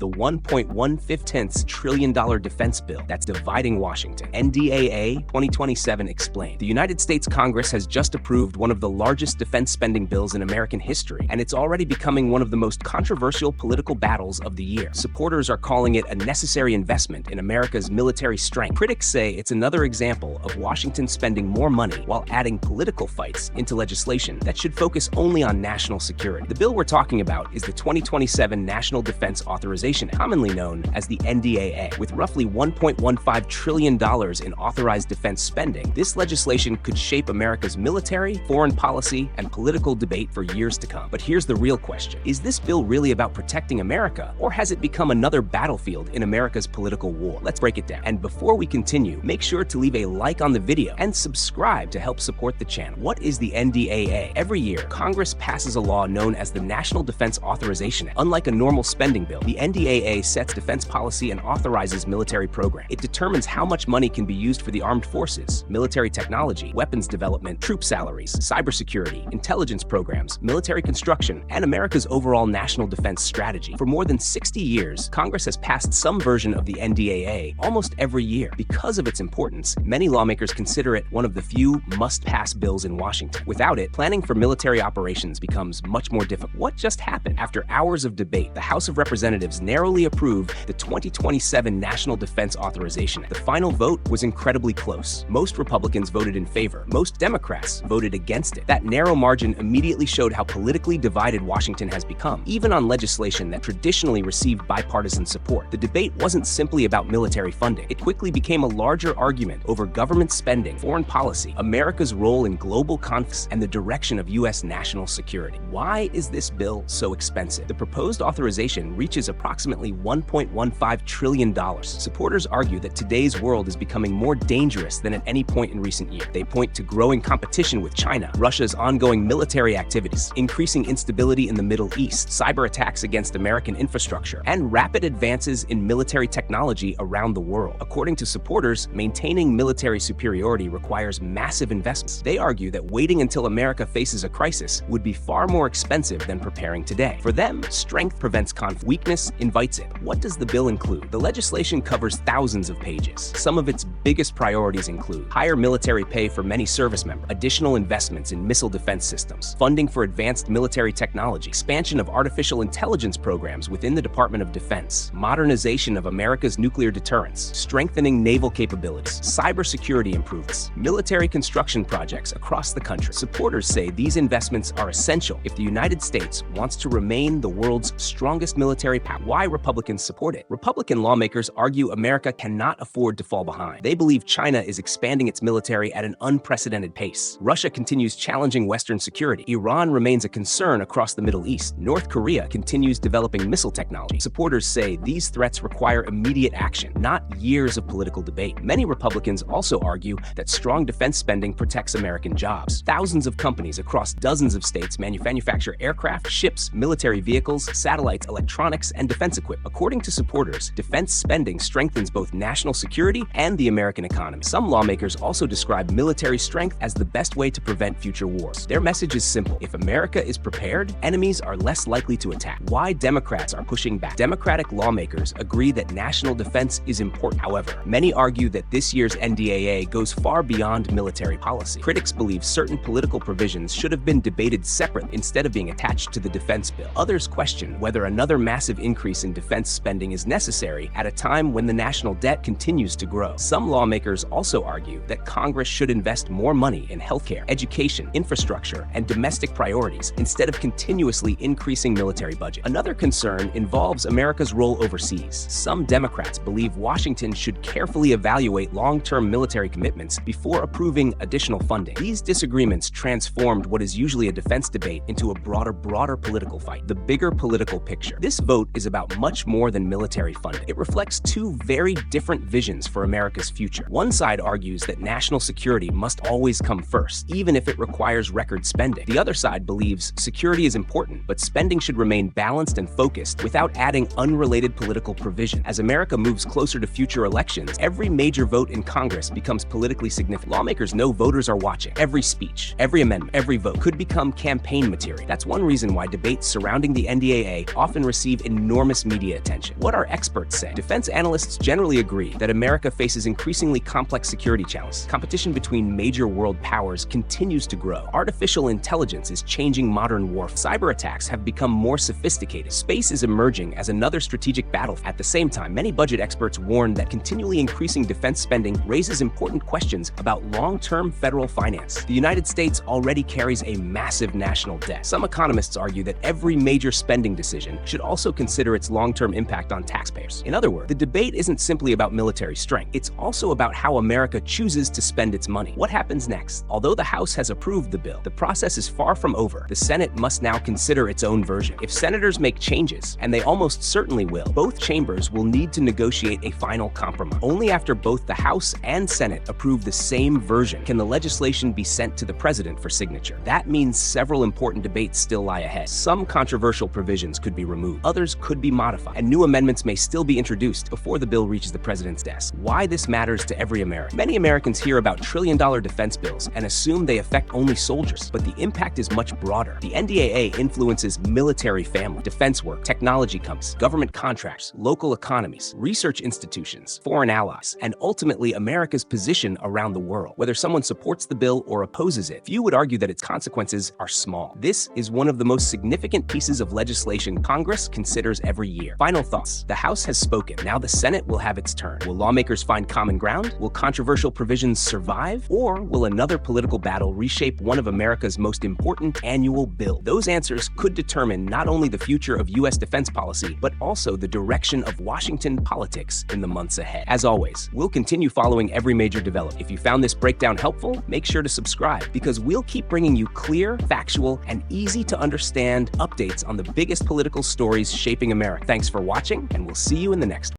the $1.15 trillion defense bill that's dividing Washington. NDAA 2027 explained. The United States Congress has just approved one of the largest defense spending bills in American history, and it's already becoming one of the most controversial political battles of the year. Supporters are calling it a necessary investment in America's military strength. Critics say it's another example of Washington spending more money while adding political fights into legislation that should focus only on national security. The bill we're talking about is the 2027 National Defense Authorization Act, commonly known as the NDAA. With roughly $1.15 trillion in authorized defense spending, this legislation could shape America's military, foreign policy, and political debate for years to come. But here's the real question. Is this bill really about protecting America, or has it become another battlefield in America's political war? Let's break it down. And before we continue, make sure to leave a like on the video and subscribe to help support the channel. What is the NDAA? Every year, Congress passes a law known as the National Defense Authorization Act. Unlike a normal spending bill, the NDAA sets defense policy and authorizes military programs. It determines how much money can be used for the armed forces, military technology, weapons development, troop salaries, cybersecurity, intelligence programs, military construction, and America's overall national defense strategy. For more than 60 years, Congress has passed some version of the NDAA almost every year. Because of its importance, many lawmakers consider it one of the few must-pass bills in Washington. Without it, planning for military operations becomes much more difficult. What just happened? After hours of debate, the House of Representatives narrowly approved the 2027 National Defense Authorization Act. The final vote was incredibly close. Most Republicans voted in favor. Most Democrats voted against it. That narrow margin immediately showed how politically divided Washington has become, even on legislation that traditionally received bipartisan support. The debate wasn't simply about military funding. It quickly became a larger argument over government spending, foreign policy, America's role in global conflicts, and the direction of U.S. national security. Why is this bill so expensive? The proposed authorization reaches approximately $1.15 trillion. Supporters argue that today's world is becoming more dangerous than at any point in recent years. They point to growing competition with China, Russia's ongoing military activities, increasing instability in the Middle East, cyber attacks against American infrastructure, and rapid advances in military technology around the world. According to supporters, maintaining military superiority requires massive investments. They argue that waiting until America faces a crisis would be far more expensive than preparing today. For them, strength prevents conflict. Weakness invites it. What does the bill include? The legislation covers thousands of pages. Some of its biggest priorities include higher military pay for many service members, additional investments in missile defense systems, funding for advanced military technology, expansion of artificial intelligence programs within the Department of Defense, modernization of America's nuclear deterrence, strengthening naval capabilities, cybersecurity improvements, military construction projects across the country. Supporters say these investments are essential if the United States wants to remain the world's strongest military power. Why Republicans support it? Republican lawmakers argue America cannot afford to fall behind. They believe China is expanding its military at an unprecedented pace. Russia continues challenging Western security. Iran remains a concern across the Middle East. North Korea continues developing missile technology. Supporters say these threats require immediate action, not years of political debate. Many Republicans also argue that strong defense spending protects American jobs. Thousands of companies across dozens of states manufacture aircraft, ships, military vehicles, satellites, electronics, and defense equipment. According to supporters, defense spending strengthens both national security and the American economy. Some lawmakers also describe military strength as the best way to prevent future wars. Their message is simple. If America is prepared, enemies are less likely to attack. Why Democrats are pushing back? Democratic lawmakers agree that national defense is important. However, many argue that this year's NDAA goes far beyond military policy. Critics believe certain political provisions should have been debated separately instead of being attached to the defense bill. Others question whether another massive increase in defense spending is necessary at a time when the national debt continues to grow. Some lawmakers also argue that Congress should invest more money in healthcare, education, infrastructure, and domestic priorities instead of continuously increasing military budget. Another concern involves America's role overseas. Some Democrats believe Washington should carefully evaluate long-term military commitments before approving additional funding. These disagreements transformed what is usually a defense debate into a broader political fight. The bigger political picture. This vote is about much more than military funding. It reflects two very different visions for America's future. One side argues that national security must always come first, even if it requires record spending. The other side believes security is important, but spending should remain balanced and focused without adding unrelated political provision. As America moves closer to future elections, every major vote in Congress becomes politically significant. Lawmakers know voters are watching. Every speech, every amendment, every vote could become campaign material. That's one reason why debates surrounding the NDAA often receive enormous enormous media attention. What are experts saying? Defense analysts generally agree that America faces increasingly complex security challenges. Competition between major world powers continues to grow. Artificial intelligence is changing modern warfare. Cyber attacks have become more sophisticated. Space is emerging as another strategic battlefield. At the same time, many budget experts warn that continually increasing defense spending raises important questions about long-term federal finance. The United States already carries a massive national debt. Some economists argue that every major spending decision should also consider its long-term impact on taxpayers. In other words, the debate isn't simply about military strength. It's also about how America chooses to spend its money. What happens next? Although the House has approved the bill, the process is far from over. The Senate must now consider its own version. If senators make changes, and they almost certainly will, both chambers will need to negotiate a final compromise. Only after both the House and Senate approve the same version can the legislation be sent to the president for signature. That means several important debates still lie ahead. Some controversial provisions could be removed, others could be modified, and new amendments may still be introduced before the bill reaches the president's desk. Why this matters to every American? Many Americans hear about trillion-dollar defense bills and assume they affect only soldiers, but the impact is much broader. The NDAA influences military family, defense work, technology companies, government contracts, local economies, research institutions, foreign allies, and ultimately America's position around the world. Whether someone supports the bill or opposes it, few would argue that its consequences are small. This is one of the most significant pieces of legislation Congress considers every year. Final thoughts. The House has spoken. Now the Senate will have its turn. Will lawmakers find common ground? Will controversial provisions survive? Or will another political battle reshape one of America's most important annual bills? Those answers could determine not only the future of U.S. defense policy, but also the direction of Washington politics in the months ahead. As always, we'll continue following every major development. If you found this breakdown helpful, make sure to subscribe, because we'll keep bringing you clear, factual, and easy to understand updates on the biggest political stories shaping America. Thanks for watching, and we'll see you in the next one.